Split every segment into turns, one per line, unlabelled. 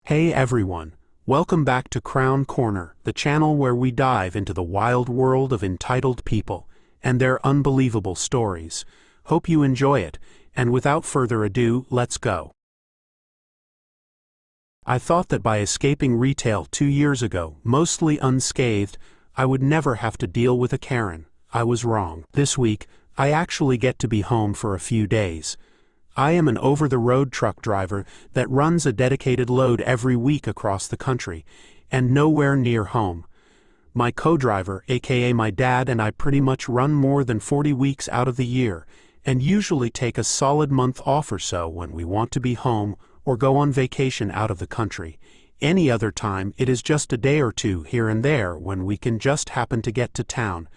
Hey everyone, welcome back to K-Korner, the channel where we dive into the wild world of entitled people and their unbelievable stories. Hope you enjoy it, and without further ado, let's go. I thought that by escaping retail 2 years ago, mostly unscathed, I would never have to deal with a Karen. I was wrong. This week, I actually get to be home for a few days. I am an over-the-road truck driver that runs a dedicated load every week across the country, and nowhere near home. My co-driver, aka my dad, and I pretty much run more than 40 weeks out of the year, and usually take a solid month off or so when we want to be home or go on vacation out of the country. Any other time, it is just a day or two here and there when we can just happen to get to town.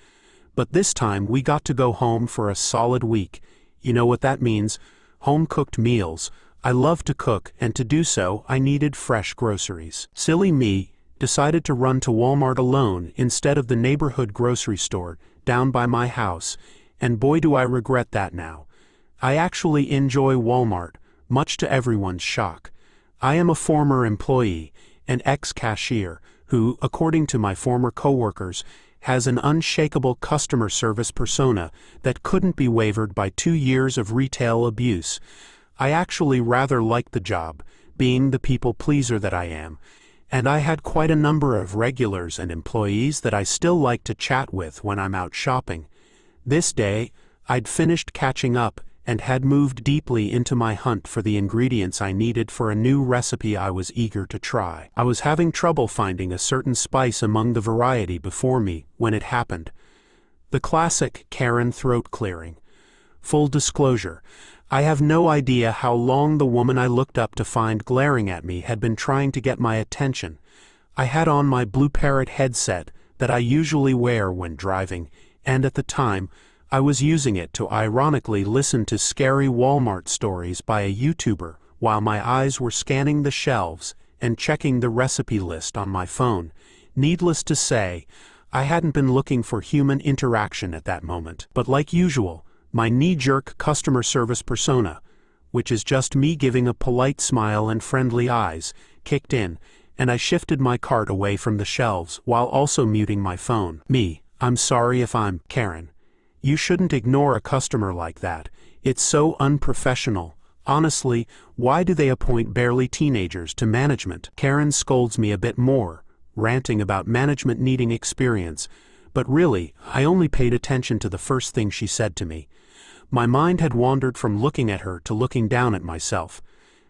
But this time we got to go home for a solid week. You know what that means? Home-cooked meals. I love to cook, and to do so, I needed fresh groceries. Silly me decided to run to Walmart alone instead of the neighborhood grocery store down by my house, and boy do I regret that now. I actually enjoy Walmart, much to everyone's shock. I am a former employee, an ex-cashier, who, according to my former coworkers, has an unshakable customer service persona that couldn't be wavered by 2 years of retail abuse. I actually rather liked the job, being the people pleaser that I am, and I had quite a number of regulars and employees that I still like to chat with when I'm out shopping. This day, I'd finished catching up and had moved deeply into my hunt for the ingredients I needed for a new recipe I was eager to try. I was having trouble finding a certain spice among the variety before me when it happened. The classic Karen throat clearing. Full disclosure, I have no idea how long the woman I looked up to find glaring at me had been trying to get my attention. I had on my Blue Parrot headset that I usually wear when driving, and at the time, I was using it to ironically listen to scary Walmart stories by a YouTuber while my eyes were scanning the shelves and checking the recipe list on my phone. Needless to say, I hadn't been looking for human interaction at that moment. But like usual, my knee-jerk customer service persona, which is just me giving a polite smile and friendly eyes, kicked in, and I shifted my cart away from the shelves while also muting my phone. I'm sorry if I'm Karen. You shouldn't ignore a customer like that. It's so unprofessional. Honestly, why do they appoint barely teenagers to management? Karen scolds me a bit more, ranting about management needing experience, but really, I only paid attention to the first thing she said to me. My mind had wandered from looking at her to looking down at myself.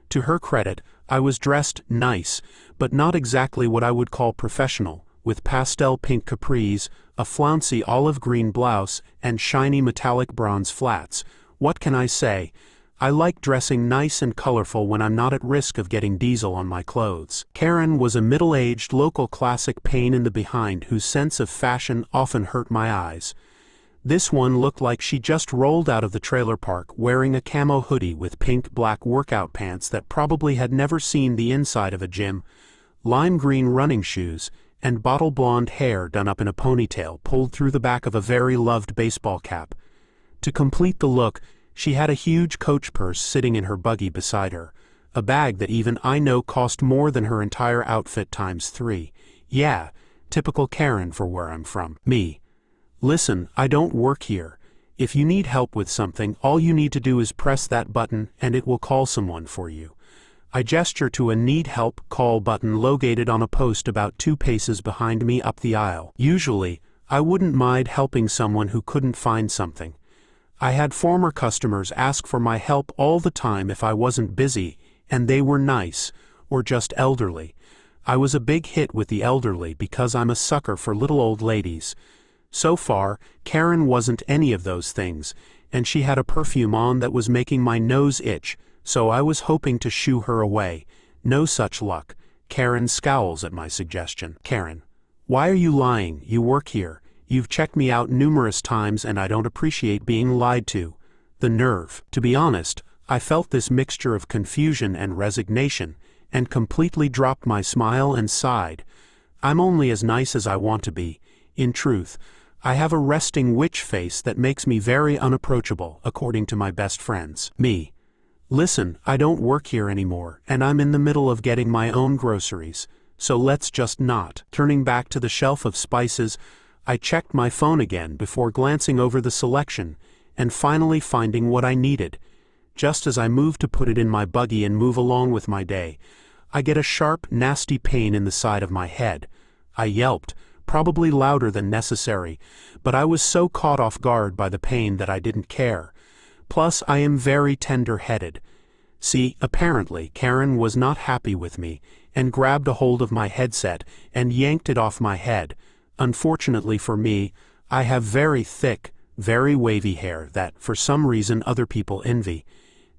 To her credit, I was dressed nice, but not exactly what I would call professional, with pastel pink capris, a flouncy olive green blouse, and shiny metallic bronze flats. What can I say? I like dressing nice and colorful when I'm not at risk of getting diesel on my clothes. Karen was a middle-aged local classic pain in the behind whose sense of fashion often hurt my eyes. This one looked like she just rolled out of the trailer park wearing a camo hoodie with pink-black workout pants that probably had never seen the inside of a gym, lime green running shoes, and bottle blonde hair done up in a ponytail pulled through the back of a very loved baseball cap. To complete the look, she had a huge Coach purse sitting in her buggy beside her, a bag that even I know cost more than her entire outfit times 3. Yeah, typical Karen for where I'm from. Listen, I don't work here. If you need help with something, all you need to do is press that button and it will call someone for you. I gesture to a Need Help Call button located on a post about 2 paces behind me up the aisle. Usually, I wouldn't mind helping someone who couldn't find something. I had former customers ask for my help all the time if I wasn't busy, and they were nice, or just elderly. I was a big hit with the elderly because I'm a sucker for little old ladies. So far, Karen wasn't any of those things, and she had a perfume on that was making my nose itch, so I was hoping to shoo her away. No such luck. Karen scowls at my suggestion. Karen, why are you lying? You work here. You've checked me out numerous times and I don't appreciate being lied to. The nerve. To be honest, I felt this mixture of confusion and resignation, and completely dropped my smile and sighed. I'm only as nice as I want to be. In truth, I have a resting witch face that makes me very unapproachable, according to my best friends. Listen, I don't work here anymore, and I'm in the middle of getting my own groceries, so let's just not. Turning back to the shelf of spices, I checked my phone again before glancing over the selection, and finally finding what I needed. Just as I move to put it in my buggy and move along with my day, I get a sharp, nasty pain in the side of my head. I yelped, probably louder than necessary, but I was so caught off guard by the pain that I didn't care. Plus, I am very tender-headed. See, apparently, Karen was not happy with me, and grabbed a hold of my headset and yanked it off my head. Unfortunately for me, I have very thick, very wavy hair that, for some reason, other people envy.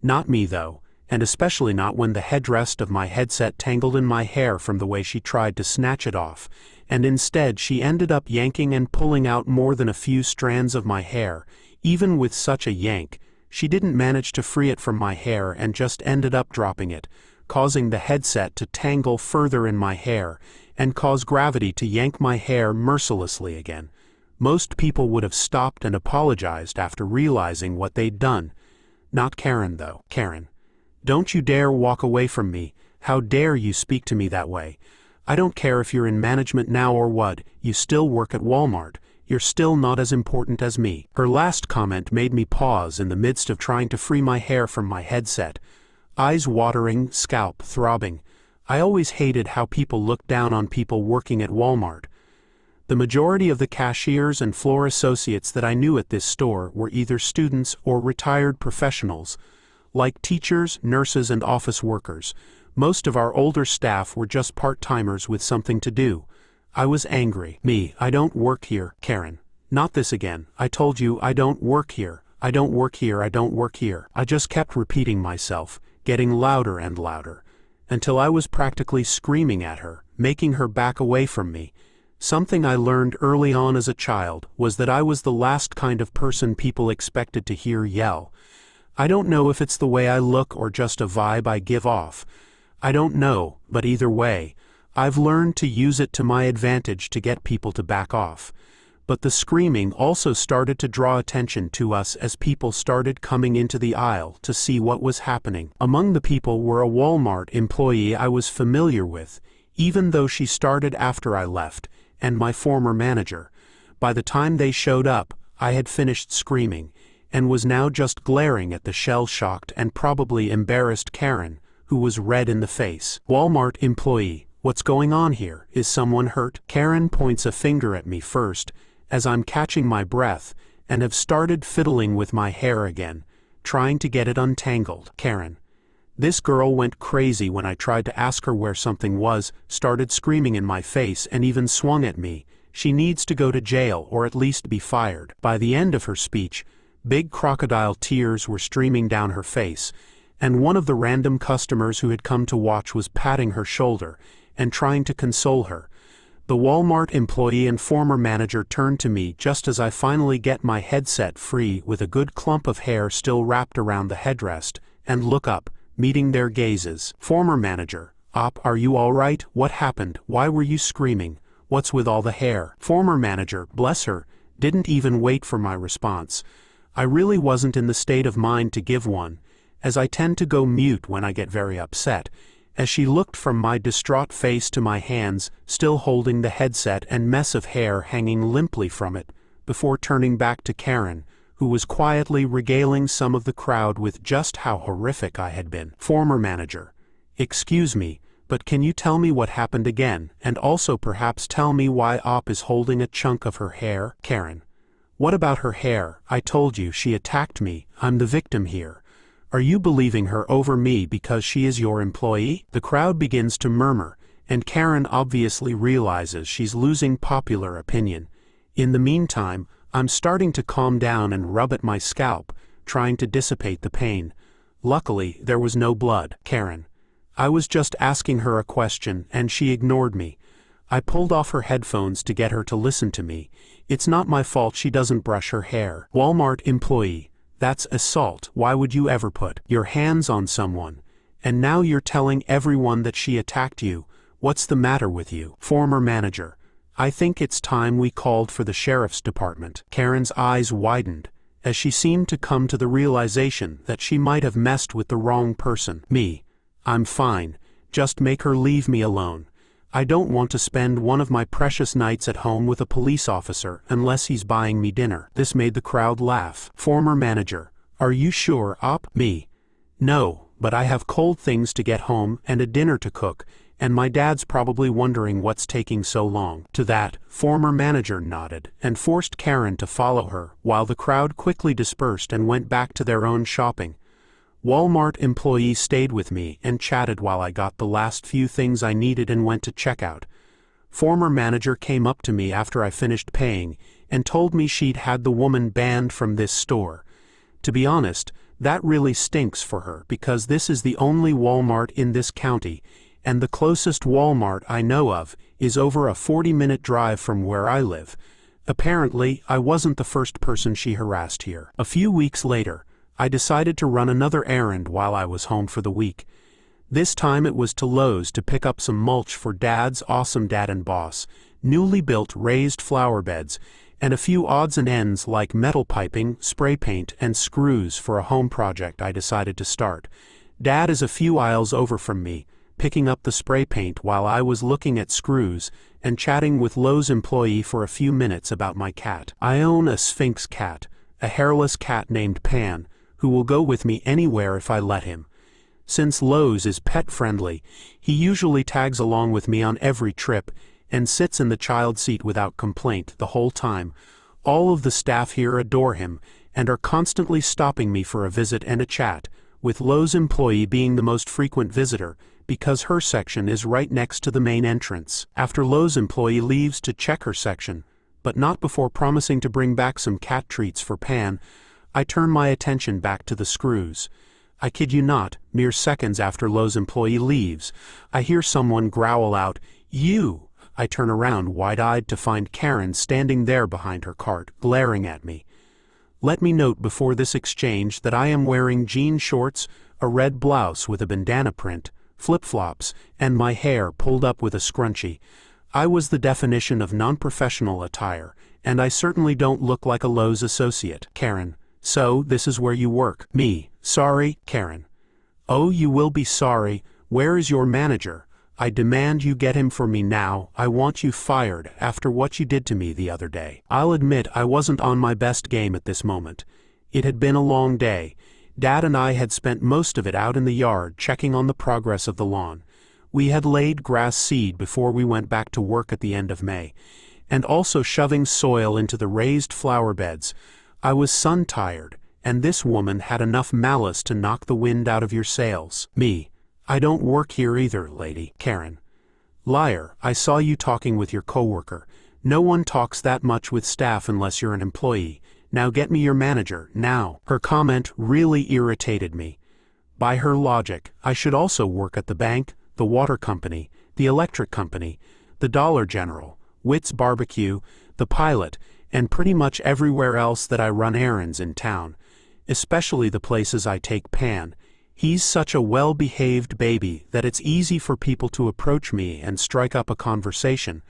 Not me, though, and especially not when the headrest of my headset tangled in my hair from the way she tried to snatch it off, and instead she ended up yanking and pulling out more than a few strands of my hair. Even with such a yank, she didn't manage to free it from my hair and just ended up dropping it, causing the headset to tangle further in my hair and cause gravity to yank my hair mercilessly again. Most people would have stopped and apologized after realizing what they'd done. Not Karen, though. Karen, don't you dare walk away from me. How dare you speak to me that way? I don't care if you're in management now or what, you still work at Walmart. You're still not as important as me. Her last comment made me pause in the midst of trying to free my hair from my headset. Eyes watering, scalp throbbing. I always hated how people looked down on people working at Walmart. The majority of the cashiers and floor associates that I knew at this store were either students or retired professionals. Like teachers, nurses, and office workers, most of our older staff were just part-timers with something to do. I was angry. Me, I don't work here, Karen. Not this again. I told you I don't work here. I don't work here. I don't work here. I just kept repeating myself, getting louder and louder, until I was practically screaming at her, making her back away from me. Something I learned early on as a child was that I was the last kind of person people expected to hear yell. I don't know if it's the way I look or just a vibe I give off. I don't know, but either way, I've learned to use it to my advantage to get people to back off. But the screaming also started to draw attention to us as people started coming into the aisle to see what was happening. Among the people were a Walmart employee I was familiar with, even though she started after I left, and my former manager. By the time they showed up, I had finished screaming, and was now just glaring at the shell-shocked and probably embarrassed Karen, who was red in the face. Walmart employee, what's going on here? Is someone hurt? Karen points a finger at me first, as I'm catching my breath, and have started fiddling with my hair again, trying to get it untangled. Karen. This girl went crazy when I tried to ask her where something was, started screaming in my face and even swung at me. She needs to go to jail or at least be fired. By the end of her speech, big crocodile tears were streaming down her face, and one of the random customers who had come to watch was patting her shoulder and trying to console her. The Walmart employee and former manager turned to me just as I finally get my headset free with a good clump of hair still wrapped around the headrest, and look up, meeting their gazes. Former manager, "Op, are you all right? What happened? Why were you screaming? What's with all the hair?" Former manager, bless her, didn't even wait for my response. I really wasn't in the state of mind to give one, as I tend to go mute when I get very upset, as she looked from my distraught face to my hands, still holding the headset and mess of hair hanging limply from it, before turning back to Karen, who was quietly regaling some of the crowd with just how horrific I had been. Former manager, "Excuse me, but can you tell me what happened again, and also perhaps tell me why Op is holding a chunk of her hair?" Karen, "What about her hair? I told you she attacked me. I'm the victim here. Are you believing her over me because she is your employee?" The crowd begins to murmur, and Karen obviously realizes she's losing popular opinion. In the meantime, I'm starting to calm down and rub at my scalp, trying to dissipate the pain. Luckily, there was no blood. Karen, I was just asking her a question, and she ignored me. I pulled off her headphones to get her to listen to me. It's not my fault she doesn't brush her hair. Walmart employee, that's assault. Why would you ever put your hands on someone? And now you're telling everyone that she attacked you. What's the matter with you? Former manager, I think it's time we called for the sheriff's department. Karen's eyes widened, as she seemed to come to the realization that she might have messed with the wrong person. Me. I'm fine. Just make her leave me alone. I don't want to spend one of my precious nights at home with a police officer unless he's buying me dinner. This made the crowd laugh. Former manager. Are you sure, Op? Me. No, but I have cold things to get home and a dinner to cook, and my dad's probably wondering what's taking so long. To that, former manager nodded and forced Karen to follow her while the crowd quickly dispersed and went back to their own shopping. Walmart employees stayed with me and chatted while I got the last few things I needed and went to checkout. Former manager came up to me after I finished paying and told me she'd had the woman banned from this store. To be honest, that really stinks for her because this is the only Walmart in this county, and the closest Walmart I know of is over a 40-minute drive from where I live. Apparently, I wasn't the first person she harassed here. A few weeks later, I decided to run another errand while I was home for the week. This time it was to Lowe's to pick up some mulch for Dad's awesome Dad and Boss, newly built raised flower beds, and a few odds and ends like metal piping, spray paint, and screws for a home project I decided to start. Dad is a few aisles over from me, picking up the spray paint while I was looking at screws and chatting with Lowe's employee for a few minutes about my cat. I own a Sphinx cat, a hairless cat named Pan, who will go with me anywhere if I let him. Since Lowe's is pet-friendly, he usually tags along with me on every trip and sits in the child seat without complaint the whole time. All of the staff here adore him and are constantly stopping me for a visit and a chat, with Lowe's employee being the most frequent visitor because her section is right next to the main entrance. After Lowe's employee leaves to check her section, but not before promising to bring back some cat treats for Pan, I turn my attention back to the screws. I kid you not, mere seconds after Lowe's employee leaves, I hear someone growl out, "You!" I turn around wide-eyed to find Karen standing there behind her cart, glaring at me. Let me note before this exchange that I am wearing jean shorts, a red blouse with a bandana print, flip-flops, and my hair pulled up with a scrunchie. I was the definition of non-professional attire, and I certainly don't look like a Lowe's associate. Karen. So, this is where you work. Me. Sorry, Karen. Oh, you will be sorry. Where is your manager? I demand you get him for me now. I want you fired after what you did to me the other day. I'll admit I wasn't on my best game at this moment. It had been a long day. Dad and I had spent most of it out in the yard checking on the progress of the lawn. We had laid grass seed before we went back to work at the end of May, and also shoving soil into the raised flower beds. I was sun-tired, and this woman had enough malice to knock the wind out of your sails. Me. I don't work here either, lady. Karen. Liar, I saw you talking with your coworker. No one talks that much with staff unless you're an employee. Now get me your manager, now. Her comment really irritated me. By her logic, I should also work at the bank, the water company, the electric company, the Dollar General, Witt's Barbecue, the Pilot, and pretty much everywhere else that I run errands in town, especially the places I take Pan. He's such a well-behaved baby that it's easy for people to approach me and strike up a conversation.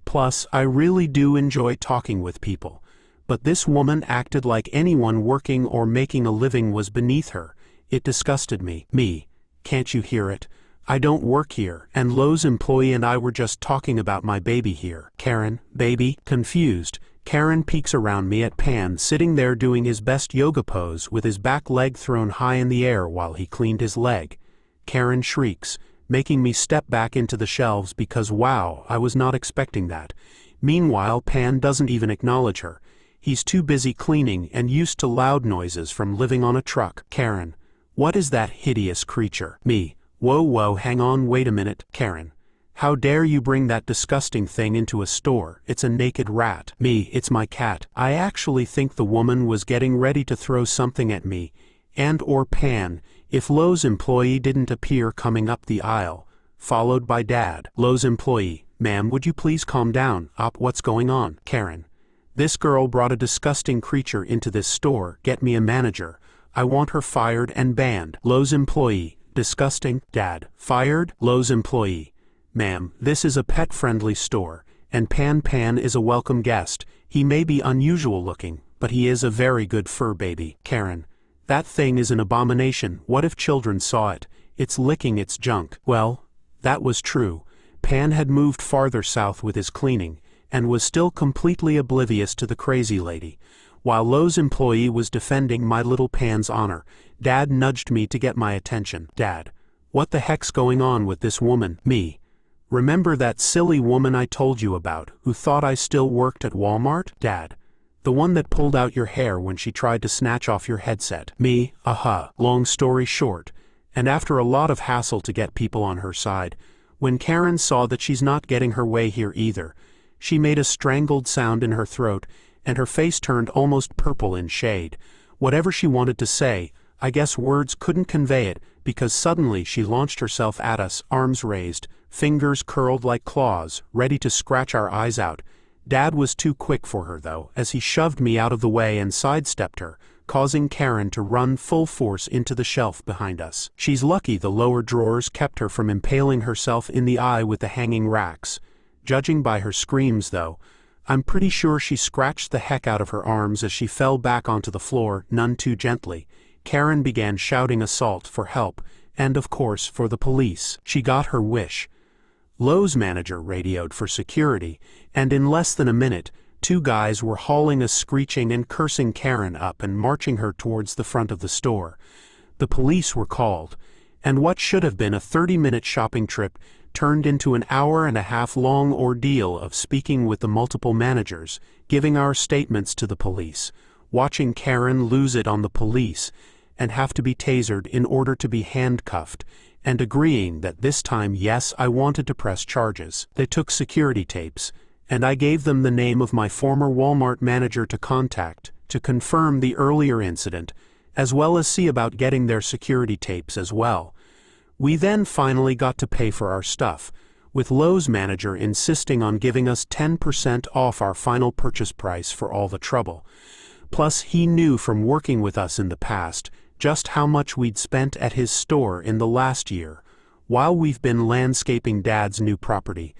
Plus, I really do enjoy talking with people. But this woman acted like anyone working or making a living was beneath her. It disgusted me. Me. Can't you hear it? I don't work here, and Lowe's employee and I were just talking about my baby here. Karen, baby, confused. Karen peeks around me at Pan sitting there doing his best yoga pose with his back leg thrown high in the air while he cleaned his leg. Karen shrieks, making me step back into the shelves because wow, I was not expecting that. Meanwhile, Pan doesn't even acknowledge her. He's too busy cleaning and used to loud noises from living on a truck. Karen. What is that hideous creature? Me. Whoa, hang on, wait a minute. Karen. How dare you bring that disgusting thing into a store? It's a naked rat. Me, it's my cat. I actually think the woman was getting ready to throw something at me, and or Pan, if Lowe's employee didn't appear coming up the aisle, followed by Dad. Lowe's employee, ma'am, would you please calm down? What's going on? Karen. This girl brought a disgusting creature into this store. Get me a manager. I want her fired and banned. Lowe's employee, disgusting. Dad, fired? Lowe's employee. Ma'am, this is a pet-friendly store, and Pan is a welcome guest. He may be unusual looking, but he is a very good fur baby. Karen, that thing is an abomination. What if children saw it? It's licking its junk. Well, that was true. Pan had moved farther south with his cleaning, and was still completely oblivious to the crazy lady. While Lowe's employee was defending my little Pan's honor, Dad nudged me to get my attention. Dad, what the heck's going on with this woman? Me. Remember that silly woman I told you about, who thought I still worked at Walmart? Dad. The one that pulled out your hair when she tried to snatch off your headset. Me, Long story short, and after a lot of hassle to get people on her side, when Karen saw that she's not getting her way here either, she made a strangled sound in her throat, and her face turned almost purple in shade. Whatever she wanted to say, I guess words couldn't convey it, because suddenly she launched herself at us, arms raised, fingers curled like claws, ready to scratch our eyes out. Dad was too quick for her though, as he shoved me out of the way and sidestepped her, causing Karen to run full force into the shelf behind us. She's lucky the lower drawers kept her from impaling herself in the eye with the hanging racks. Judging by her screams though, I'm pretty sure she scratched the heck out of her arms as she fell back onto the floor, none too gently. Karen began shouting assault for help, and of course for the police. She got her wish. Lowe's manager radioed for security, and in less than a minute, 2 guys were hauling a screeching and cursing Karen up and marching her towards the front of the store. The police were called, and what should have been a 30-minute shopping trip turned into an hour-and-a-half-long ordeal of speaking with the multiple managers, giving our statements to the police, watching Karen lose it on the police, and have to be tasered in order to be handcuffed, and agreeing that this time, yes, I wanted to press charges. They took security tapes, and I gave them the name of my former Walmart manager to contact to confirm the earlier incident, as well as see about getting their security tapes as well. We then finally got to pay for our stuff, with Lowe's manager insisting on giving us 10% off our final purchase price for all the trouble. Plus, he knew from working with us in the past just how much we'd spent at his store in the last year, while we've been landscaping Dad's new property.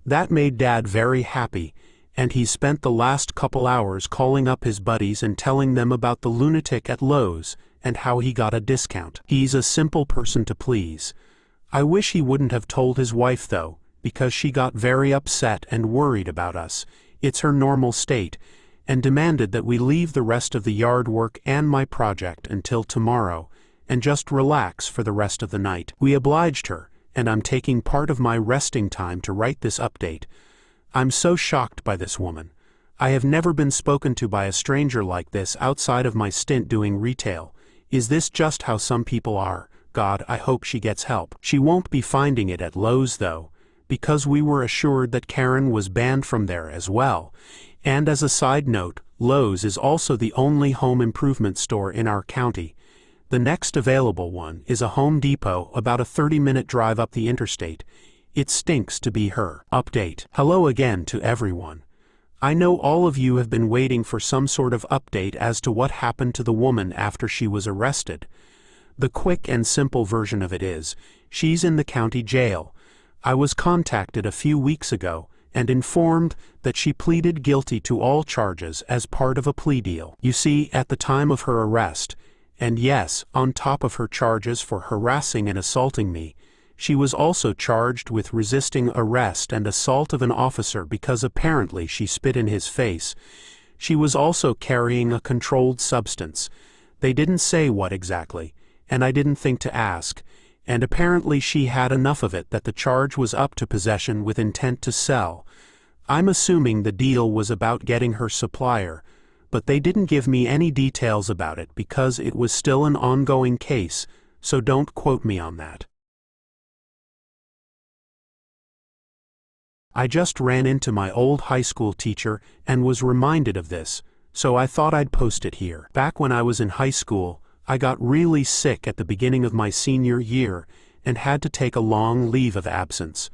That made Dad very happy, and he spent the last couple hours calling up his buddies and telling them about the lunatic at Lowe's and how he got a discount. He's a simple person to please. I wish he wouldn't have told his wife though, because she got very upset and worried about us. It's her normal state, and demanded that we leave the rest of the yard work and my project until tomorrow, and just relax for the rest of the night. We obliged her, and I'm taking part of my resting time to write this update. I'm so shocked by this woman. I have never been spoken to by a stranger like this outside of my stint doing retail. Is this just how some people are? God, I hope she gets help. She won't be finding it at Lowe's though, because we were assured that Karen was banned from there as well. And as a side note, Lowe's is also the only home improvement store in our county. The next available one is a Home Depot about a 30-minute drive up the interstate. It stinks to be her. Update. Hello again to everyone. I know all of you have been waiting for some sort of update as to what happened to the woman after she was arrested. The quick and simple version of it is, she's in the county jail. I was contacted a few weeks ago and informed that she pleaded guilty to all charges as part of a plea deal. You see, at the time of her arrest, and yes, on top of her charges for harassing and assaulting me, she was also charged with resisting arrest and assault of an officer because apparently she spit in his face. She was also carrying a controlled substance. They didn't say what exactly, and I didn't think to ask, and apparently she had enough of it that the charge was up to possession with intent to sell. I'm assuming the deal was about getting her supplier, but they didn't give me any details about it because it was still an ongoing case, so don't quote me on that. I just ran into my old high school teacher and was reminded of this, so I thought I'd post it here. Back when I was in high school, I got really sick at the beginning of my senior year and had to take a long leave of absence.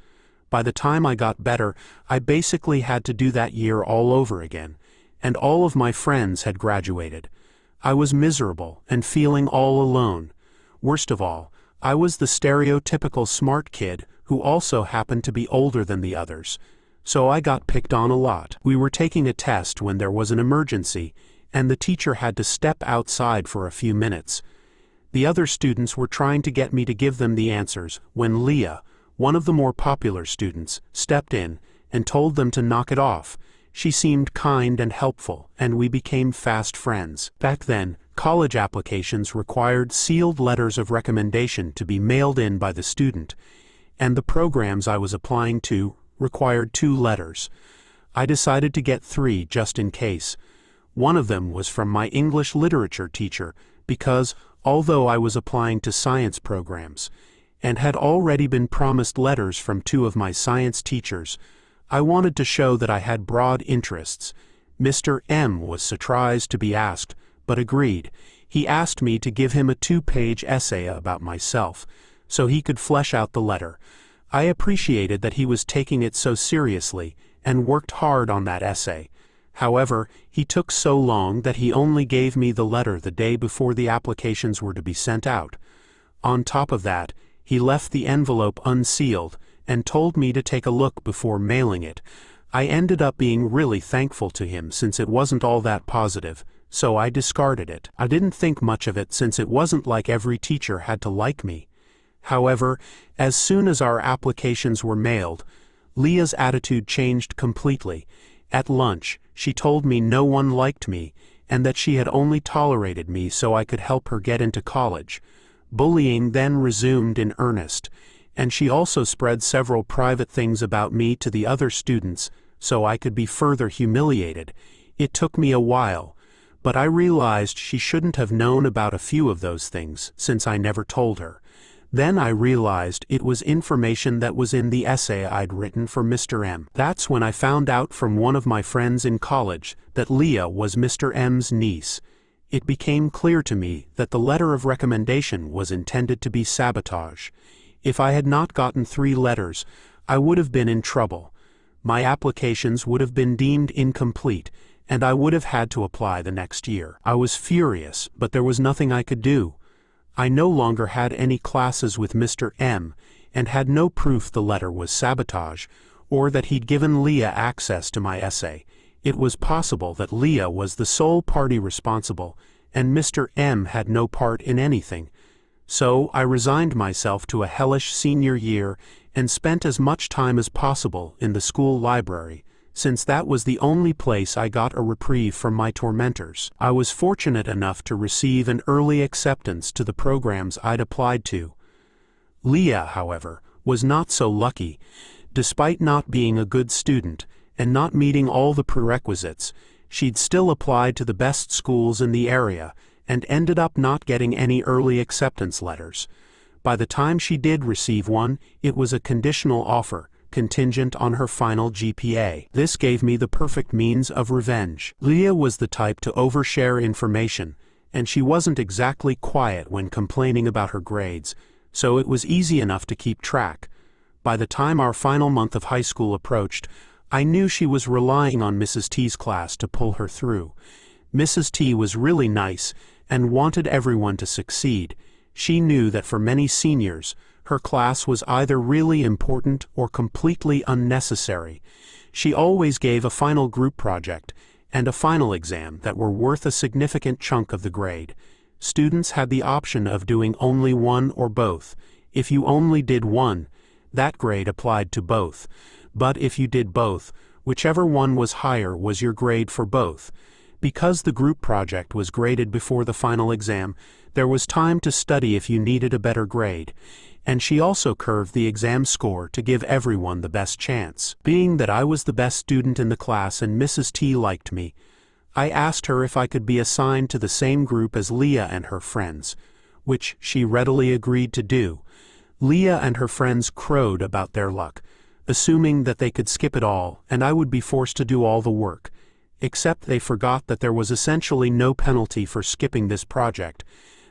By the time I got better, I basically had to do that year all over again, and all of my friends had graduated. I was miserable and feeling all alone. Worst of all, I was the stereotypical smart kid who also happened to be older than the others, so I got picked on a lot. We were taking a test when there was an emergency, and the teacher had to step outside for a few minutes. The other students were trying to get me to give them the answers when Leah, one of the more popular students, stepped in and told them to knock it off. She seemed kind and helpful, and we became fast friends. Back then, college applications required sealed letters of recommendation to be mailed in by the student, and the programs I was applying to required 2 letters. I decided to get 3 just in case. One of them was from my English literature teacher because, although I was applying to science programs, and had already been promised letters from 2 of my science teachers, I wanted to show that I had broad interests. Mr. M was surprised to be asked, but agreed. He asked me to give him a 2-page essay about myself, so he could flesh out the letter. I appreciated that he was taking it so seriously, and worked hard on that essay. However, he took so long that he only gave me the letter the day before the applications were to be sent out. On top of that, he left the envelope unsealed, and told me to take a look before mailing it. I ended up being really thankful to him since it wasn't all that positive, so I discarded it. I didn't think much of it since it wasn't like every teacher had to like me. However, as soon as our applications were mailed, Leah's attitude changed completely. At lunch, she told me no one liked me, and that she had only tolerated me so I could help her get into college. Bullying then resumed in earnest, and she also spread several private things about me to the other students so I could be further humiliated. It took me a while, but I realized she shouldn't have known about a few of those things since I never told her. Then I realized it was information that was in the essay I'd written for Mr. M. That's when I found out from one of my friends in college that Leah was Mr. M's niece. It became clear to me that the letter of recommendation was intended to be sabotage. If I had not gotten 3 letters, I would have been in trouble. My applications would have been deemed incomplete, and I would have had to apply the next year. I was furious, but there was nothing I could do. I no longer had any classes with Mr. M, and had no proof the letter was sabotage, or that he'd given Leah access to my essay. It was possible that Leah was the sole party responsible, and Mr. M had no part in anything. So I resigned myself to a hellish senior year and spent as much time as possible in the school library, since that was the only place I got a reprieve from my tormentors. I was fortunate enough to receive an early acceptance to the programs I'd applied to. Leah, however, was not so lucky. Despite not being a good student and not meeting all the prerequisites, she'd still applied to the best schools in the area and ended up not getting any early acceptance letters. By the time she did receive one, it was a conditional offer, contingent on her final GPA. This gave me the perfect means of revenge. Leah was the type to overshare information, and she wasn't exactly quiet when complaining about her grades, so it was easy enough to keep track. By the time our final month of high school approached, I knew she was relying on Mrs. T's class to pull her through. Mrs. T was really nice and wanted everyone to succeed. She knew that for many seniors, her class was either really important or completely unnecessary. She always gave a final group project and a final exam that were worth a significant chunk of the grade. Students had the option of doing only one or both. If you only did one, that grade applied to both. But if you did both, whichever one was higher was your grade for both. Because the group project was graded before the final exam, there was time to study if you needed a better grade, and she also curved the exam score to give everyone the best chance. Being that I was the best student in the class and Mrs. T liked me, I asked her if I could be assigned to the same group as Leah and her friends, which she readily agreed to do. Leah and her friends crowed about their luck, assuming that they could skip it all and I would be forced to do all the work. Except they forgot that there was essentially no penalty for skipping this project.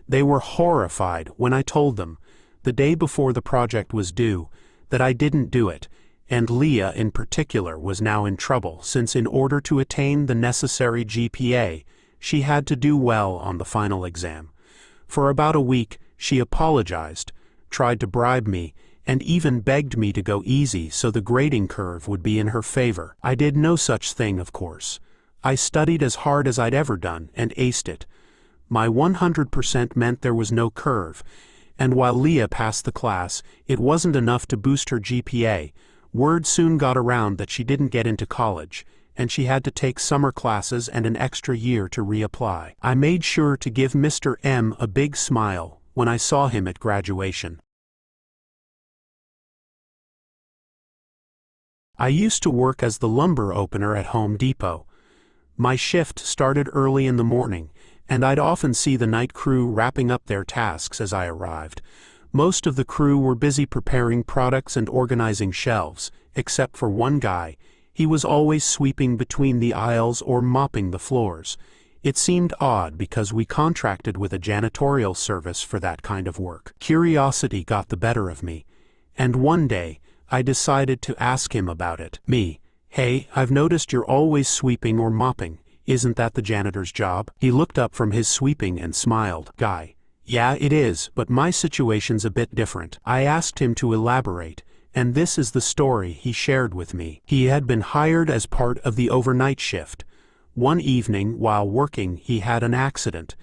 They were horrified when I told them, the day before the project was due, that I didn't do it, and Leah in particular was now in trouble since in order to attain the necessary GPA, she had to do well on the final exam. For about a week, she apologized, tried to bribe me, and even begged me to go easy so the grading curve would be in her favor. I did no such thing, of course. I studied as hard as I'd ever done and aced it. My 100% meant there was no curve, and while Leah passed the class, it wasn't enough to boost her GPA. Word soon got around that she didn't get into college, and she had to take summer classes and an extra year to reapply. I made sure to give Mr. M a big smile when I saw him at graduation. I used to work as the lumber opener at Home Depot. My shift started early in the morning, and I'd often see the night crew wrapping up their tasks as I arrived. Most of the crew were busy preparing products and organizing shelves, except for one guy. He was always sweeping between the aisles or mopping the floors. It seemed odd because we contracted with a janitorial service for that kind of work. Curiosity got the better of me, and one day, I decided to ask him about it. Me: "Hey, I've noticed you're always sweeping or mopping. Isn't that the janitor's job?" He looked up from his sweeping and smiled. Guy: "Yeah, it is, but my situation's a bit different." I asked him to elaborate, and this is the story he shared with me. He had been hired as part of the overnight shift. One evening, while working, he had an accident.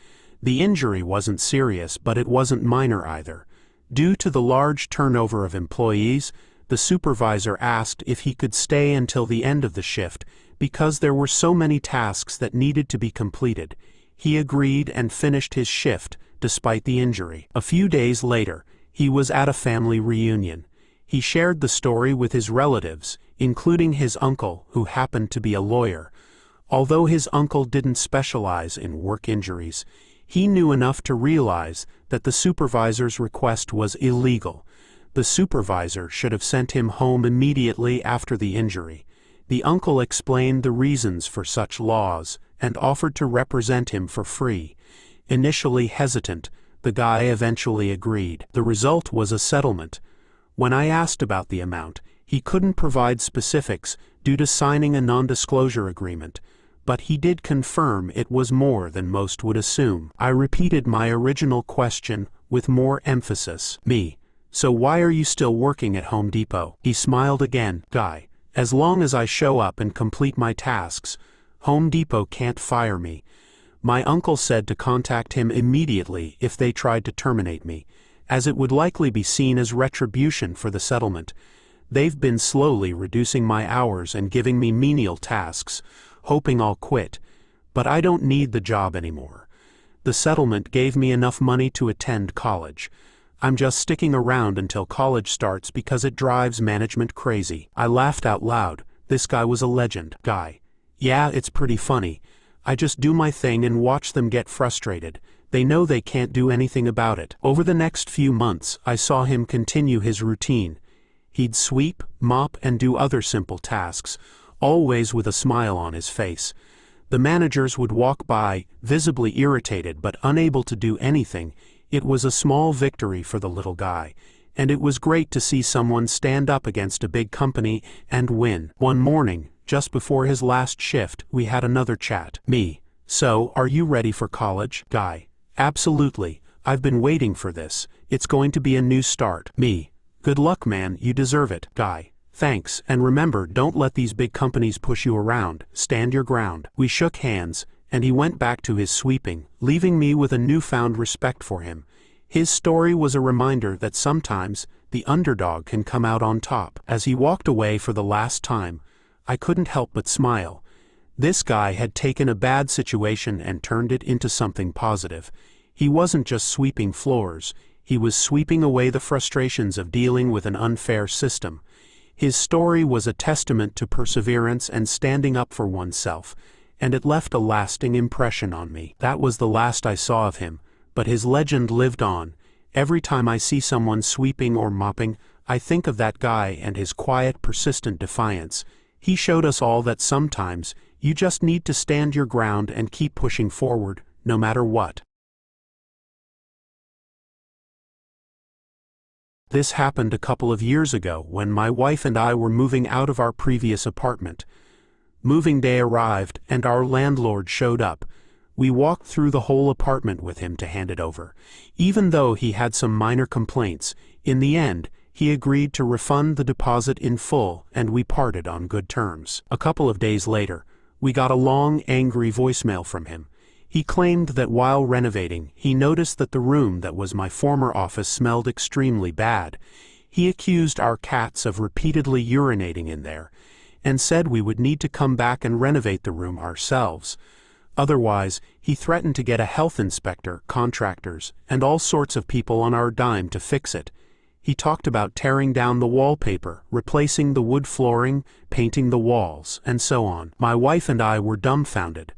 The injury wasn't serious, but it wasn't minor either. Due to the large turnover of employees, the supervisor asked if he could stay until the end of the shift because there were so many tasks that needed to be completed. He agreed and finished his shift despite the injury. A few days later, he was at a family reunion. He shared the story with his relatives, including his uncle, who happened to be a lawyer. Although his uncle didn't specialize in work injuries, he knew enough to realize that the supervisor's request was illegal. The supervisor should have sent him home immediately after the injury. The uncle explained the reasons for such laws and offered to represent him for free. Initially hesitant, the guy eventually agreed. The result was a settlement. When I asked about the amount, he couldn't provide specifics due to signing a non-disclosure agreement, but he did confirm it was more than most would assume. I repeated my original question with more emphasis. Me: "So why are you still working at Home Depot?" He smiled again. Guy: "As long as I show up and complete my tasks, Home Depot can't fire me." My uncle said to contact him immediately if they tried to terminate me, as it would likely be seen as retribution for the settlement. They've been slowly reducing my hours and giving me menial tasks, hoping I'll quit, but I don't need the job anymore. The settlement gave me enough money to attend college. I'm just sticking around until college starts because it drives management crazy. I laughed out loud. This guy was a legend. Guy: "Yeah, it's pretty funny. I just do my thing and watch them get frustrated. They know they can't do anything about it." Over the next few months, I saw him continue his routine. He'd sweep, mop, and do other simple tasks, always with a smile on his face. The managers would walk by, visibly irritated but unable to do anything. It was a small victory for the little guy, and it was great to see someone stand up against a big company and win. One morning, just before his last shift, we had another chat. Me: "So, are you ready for college?" Guy: "Absolutely. I've been waiting for this. It's going to be a new start." Me: "Good luck, man, you deserve it." Guy: "Thanks, and remember, don't let these big companies push you around. Stand your ground." We shook hands, and he went back to his sweeping, leaving me with a newfound respect for him. His story was a reminder that sometimes the underdog can come out on top. As he walked away for the last time, I couldn't help but smile. This guy had taken a bad situation and turned it into something positive. He wasn't just sweeping floors, he was sweeping away the frustrations of dealing with an unfair system. His story was a testament to perseverance and standing up for oneself, and it left a lasting impression on me. That was the last I saw of him, but his legend lived on. Every time I see someone sweeping or mopping, I think of that guy and his quiet, persistent defiance. He showed us all that sometimes you just need to stand your ground and keep pushing forward, no matter what. This happened a couple of years ago when my wife and I were moving out of our previous apartment. Moving day arrived, and our landlord showed up. We walked through the whole apartment with him to hand it over. Even though he had some minor complaints, in the end, he agreed to refund the deposit in full, and we parted on good terms. A couple of days later, We got a long, angry voicemail from him. He claimed that while renovating, he noticed that the room that was my former office smelled extremely bad. He accused our cats of repeatedly urinating in there, and said we would need to come back and renovate the room ourselves. Otherwise, he threatened to get a health inspector, contractors, and all sorts of people on our dime to fix it. He talked about tearing down the wallpaper, replacing the wood flooring, painting the walls, and so on. My wife and I were dumbfounded.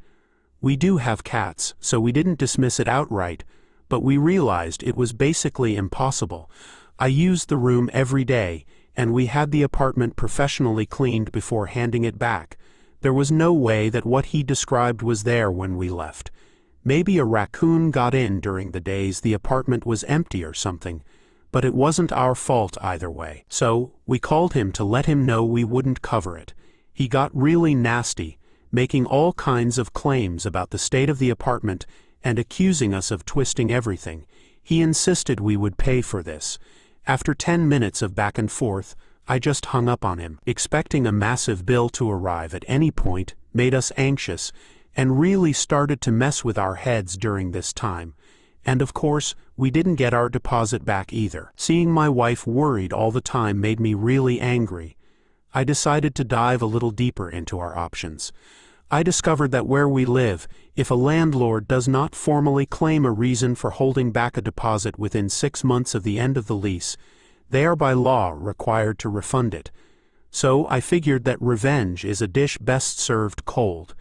We do have cats, so we didn't dismiss it outright, but we realized it was basically impossible. I used the room every day, and we had the apartment professionally cleaned before handing it back. There was no way that what he described was there when we left. Maybe a raccoon got in during the days the apartment was empty or something, but it wasn't our fault either way. So, we called him to let him know we wouldn't cover it. He got really nasty, making all kinds of claims about the state of the apartment and accusing us of twisting everything. He insisted we would pay for this. After 10 minutes of back and forth, I just hung up on him. Expecting a massive bill to arrive at any point made us anxious and really started to mess with our heads during this time. And of course, we didn't get our deposit back either. Seeing my wife worried all the time made me really angry. I decided to dive a little deeper into our options. I discovered that where we live, if a landlord does not formally claim a reason for holding back a deposit within 6 months of the end of the lease, they are by law required to refund it. So I figured that revenge is a dish best served cold,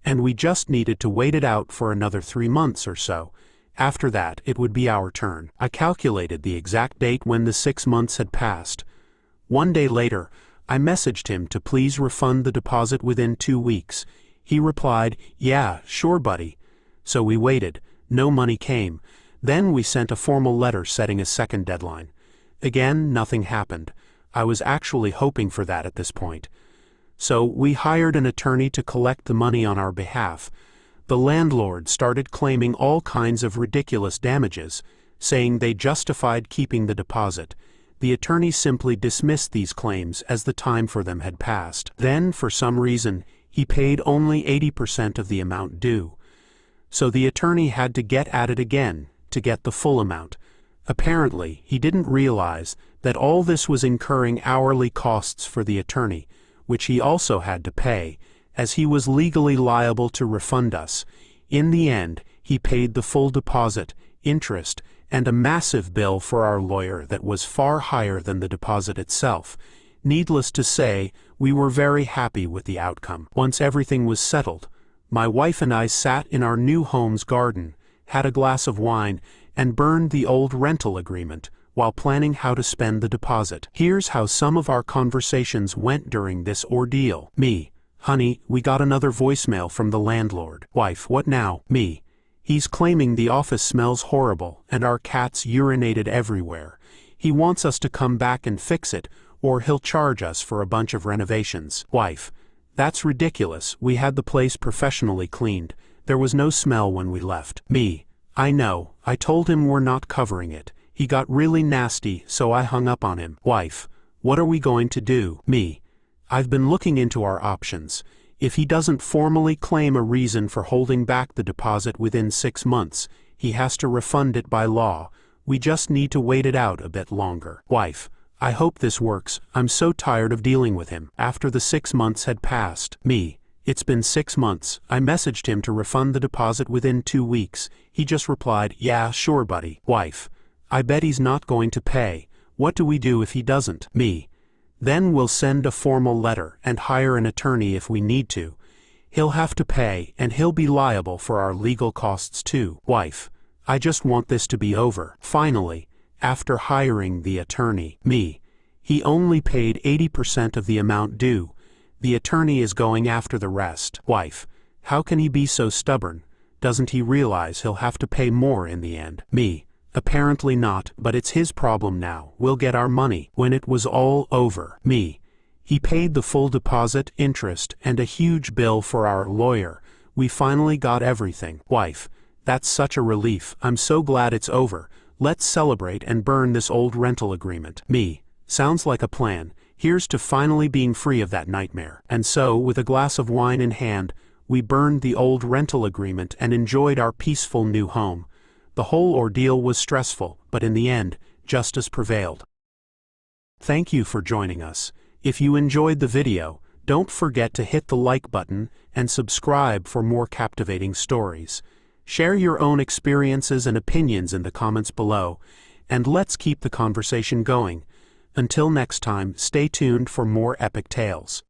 and we just needed to wait it out for another 3 months or so. After that, it would be our turn. I calculated the exact date when the 6 months had passed. 1 day later, I messaged him to please refund the deposit within 2 weeks. He replied, "Yeah, sure buddy." So we waited. No money came. Then we sent a formal letter setting a second deadline. Again, nothing happened. I was actually hoping for that at this point. So we hired an attorney to collect the money on our behalf. The landlord started claiming all kinds of ridiculous damages, saying they justified keeping the deposit. The attorney simply dismissed these claims as the time for them had passed. Then, for some reason, he paid only 80% of the amount due. So the attorney had to get at it again to get the full amount. Apparently, he didn't realize that all this was incurring hourly costs for the attorney, which he also had to pay, as he was legally liable to refund us. In the end, he paid the full deposit, interest, and a massive bill for our lawyer that was far higher than the deposit itself. Needless to say, we were very happy with the outcome. Once everything was settled, my wife and I sat in our new home's garden, had a glass of wine, and burned the old rental agreement while planning how to spend the deposit. Here's how some of our conversations went during this ordeal. Me: "Honey, we got another voicemail from the landlord." Wife: "What now?" Me: "He's claiming the office smells horrible and our cats urinated everywhere. He wants us to come back and fix it, or he'll charge us for a bunch of renovations." Wife: "That's ridiculous. We had the place professionally cleaned. There was no smell when we left." Me: "I know. I told him we're not covering it. He got really nasty, so I hung up on him." Wife: "What are we going to do?" Me: "I've been looking into our options. If he doesn't formally claim a reason for holding back the deposit within 6 months, he has to refund it by law. We just need to wait it out a bit longer." Wife: "I hope this works. I'm so tired of dealing with him." After the 6 months had passed. Me: "It's been 6 months. I messaged him to refund the deposit within 2 weeks. He just replied, 'Yeah, sure buddy.'" Wife: "I bet he's not going to pay. What do we do if he doesn't?" Me: "Then we'll send a formal letter and hire an attorney if we need to. He'll have to pay, and he'll be liable for our legal costs too." Wife: "I just want this to be over." Finally, after hiring the attorney. Me: "He only paid 80% of the amount due. The attorney is going after the rest." Wife: "How can he be so stubborn? Doesn't he realize he'll have to pay more in the end?" Me: "Apparently not, but it's his problem now. We'll get our money." When it was all over. Me: "He paid the full deposit, interest, and a huge bill for our lawyer. We finally got everything." Wife: "That's such a relief. I'm so glad it's over. Let's celebrate and burn this old rental agreement." Me: "Sounds like a plan. Here's to finally being free of that nightmare." And so, with a glass of wine in hand, we burned the old rental agreement and enjoyed our peaceful new home. The whole ordeal was stressful, but in the end, justice prevailed. Thank you for joining us. If you enjoyed the video, don't forget to hit the like button and subscribe for more captivating stories. Share your own experiences and opinions in the comments below, and let's keep the conversation going. Until next time, stay tuned for more epic tales.